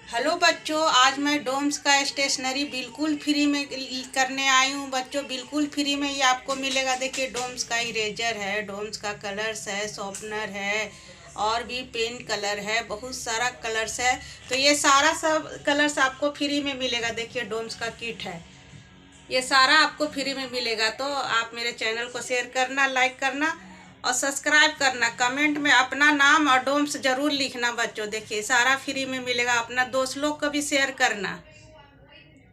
Hello बच्चों, आज मैं डोम्स का स्टेशनरी बिल्कुल फ्री में करने आई हूँ। बच्चों, बिल्कुल फ्री में ये आपको मिलेगा। देखिए, डोम्स का इरेजर है, डोम्स का कलर्स है, शॉर्पनर है और भी पेन कलर है, बहुत सारा कलर्स है। तो ये सारा सब कलर्स आपको फ्री में मिलेगा। देखिए, डोम्स का किट है, ये सारा आपको फ्री में मिलेगा। तो आप मेरे चैनल को शेयर करना, लाइक करना और सब्सक्राइब करना। कमेंट में अपना नाम और डोम्स ज़रूर लिखना बच्चों। देखिए, सारा फ्री में मिलेगा। अपना दोस्त लोग को भी शेयर करना।